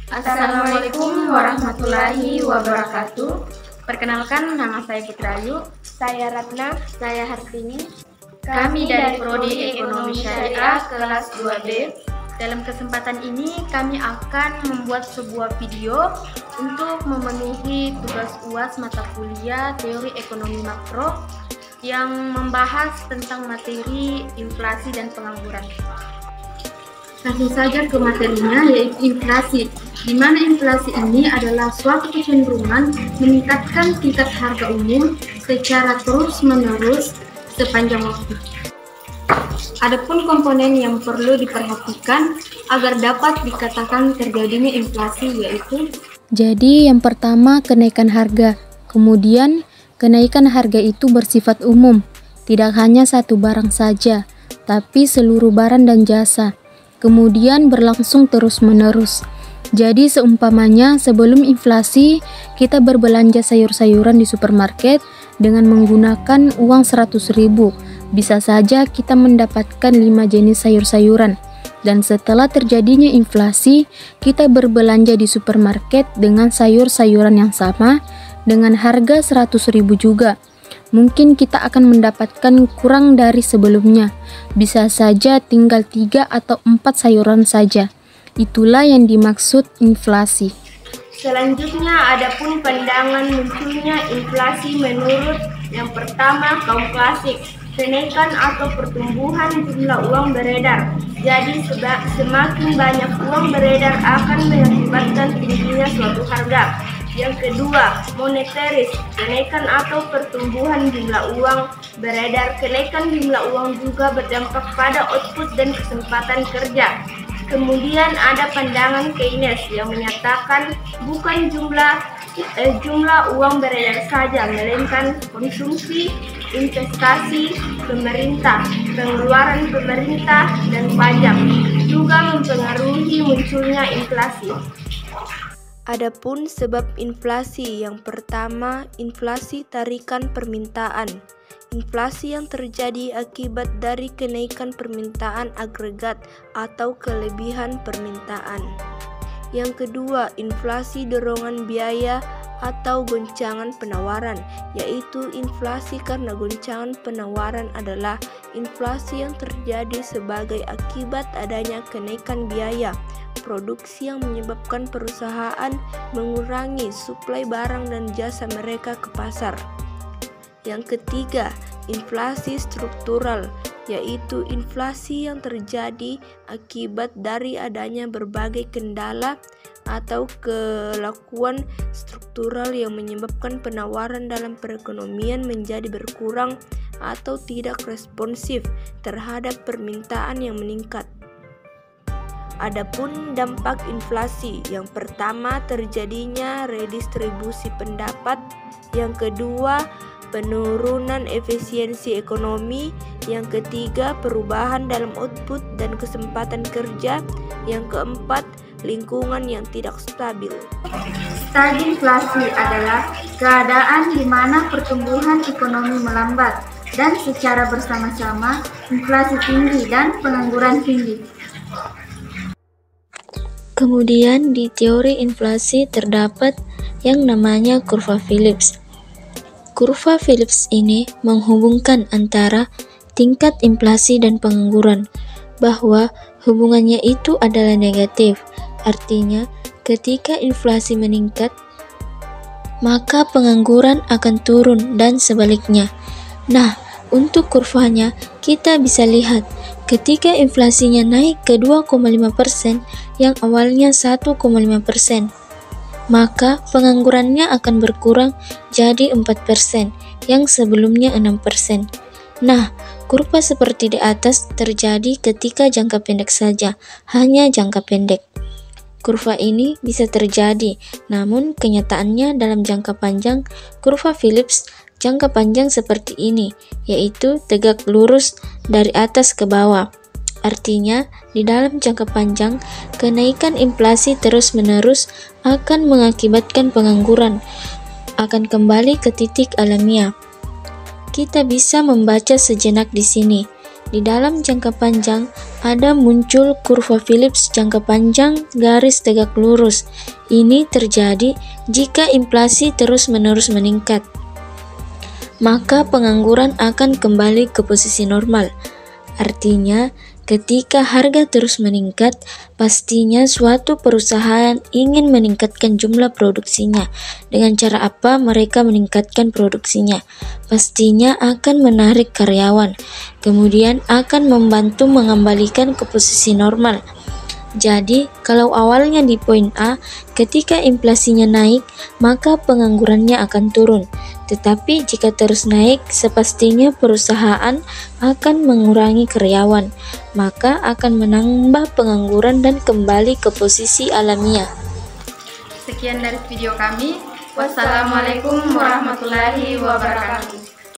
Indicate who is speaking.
Speaker 1: Assalamualaikum warahmatullahi wabarakatuh. Perkenalkan, nama saya Fitrayu.
Speaker 2: Saya Ratna.
Speaker 3: Saya Hartini.
Speaker 1: Kami dari Prodi Ekonomi Syariah kelas 2B. Dalam kesempatan ini kami akan membuat sebuah video untuk memenuhi tugas UAS mata kuliah Teori Ekonomi Makro yang membahas tentang materi inflasi dan pengangguran. Langsung saja ke materinya, yaitu inflasi, di mana inflasi ini adalah suatu kecenderungan meningkatkan tingkat harga umum secara terus-menerus sepanjang waktu. Adapun komponen yang perlu diperhatikan agar dapat dikatakan terjadinya inflasi yaitu:
Speaker 4: jadi yang pertama, kenaikan harga. Kemudian kenaikan harga itu bersifat umum, tidak hanya satu barang saja, tapi seluruh barang dan jasa. Kemudian berlangsung terus-menerus. Jadi seumpamanya sebelum inflasi kita berbelanja sayur-sayuran di supermarket dengan menggunakan uang 100.000. Bisa saja kita mendapatkan 5 jenis sayur-sayuran. Dan setelah terjadinya inflasi, kita berbelanja di supermarket dengan sayur-sayuran yang sama dengan harga 100.000 juga. Mungkin kita akan mendapatkan kurang dari sebelumnya. Bisa saja tinggal 3 atau 4 sayuran saja. Itulah yang dimaksud inflasi.
Speaker 2: Selanjutnya, adapun pandangan munculnya inflasi menurut yang pertama, kaum klasik. Kenaikan atau pertumbuhan jumlah uang beredar. Jadi semakin banyak uang beredar akan mengakibatkan tingginya suatu harga. Yang kedua, monetaris, kenaikan atau pertumbuhan jumlah uang beredar. Kenaikan jumlah uang juga berdampak pada output dan kesempatan kerja. Kemudian ada pandangan Keynes yang menyatakan bukan jumlah uang beredar saja, melainkan konsumsi, investasi, pemerintah, pengeluaran pemerintah, dan pajak juga mempengaruhi munculnya inflasi.
Speaker 3: Adapun sebab inflasi, yang pertama, inflasi tarikan permintaan. Inflasi yang terjadi akibat dari kenaikan permintaan agregat atau kelebihan permintaan. Yang kedua, inflasi dorongan biaya atau goncangan penawaran, yaitu inflasi karena goncangan penawaran adalah inflasi yang terjadi sebagai akibat adanya kenaikan biaya produksi yang menyebabkan perusahaan mengurangi suplai barang dan jasa mereka ke pasar. Yang ketiga, inflasi struktural, yaitu inflasi yang terjadi akibat dari adanya berbagai kendala atau kelakuan struktural yang menyebabkan penawaran dalam perekonomian menjadi berkurang atau tidak responsif terhadap permintaan yang meningkat. Adapun dampak inflasi, yang pertama terjadinya redistribusi pendapat, yang kedua penurunan efisiensi ekonomi, yang ketiga perubahan dalam output dan kesempatan kerja, yang keempat lingkungan yang tidak stabil.
Speaker 1: Studi inflasi adalah keadaan di mana pertumbuhan ekonomi melambat dan secara bersama-sama inflasi tinggi dan pengangguran tinggi.
Speaker 4: Kemudian di teori inflasi terdapat yang namanya kurva Phillips. Kurva Phillips ini menghubungkan antara tingkat inflasi dan pengangguran, bahwa hubungannya itu adalah negatif. Artinya, ketika inflasi meningkat, maka pengangguran akan turun dan sebaliknya. Nah, untuk kurvanya kita bisa lihat ketika inflasinya naik ke 2,5% yang awalnya 1,5%, maka penganggurannya akan berkurang jadi 4% yang sebelumnya 6%. Nah, kurva seperti di atas terjadi ketika jangka pendek saja, hanya jangka pendek. Kurva ini bisa terjadi, namun kenyataannya dalam jangka panjang, kurva Phillips jangka panjang seperti ini, yaitu tegak lurus dari atas ke bawah. Artinya, di dalam jangka panjang, kenaikan inflasi terus-menerus akan mengakibatkan pengangguran, akan kembali ke titik alamiah. Kita bisa membaca sejenak di sini. Di dalam jangka panjang, ada muncul kurva Phillips jangka panjang garis tegak lurus. Ini terjadi jika inflasi terus-menerus meningkat. Maka pengangguran akan kembali ke posisi normal. Artinya, ketika harga terus meningkat, pastinya suatu perusahaan ingin meningkatkan jumlah produksinya. Dengan cara apa mereka meningkatkan produksinya? Pastinya akan menarik karyawan, kemudian akan membantu mengembalikan ke posisi normal. Jadi, kalau awalnya di poin A, ketika inflasinya naik, maka penganggurannya akan turun. Tetapi jika terus naik, sepastinya perusahaan akan mengurangi karyawan, maka akan menambah pengangguran dan kembali ke posisi alamiah.
Speaker 1: Sekian dari video kami. Wassalamualaikum warahmatullahi wabarakatuh.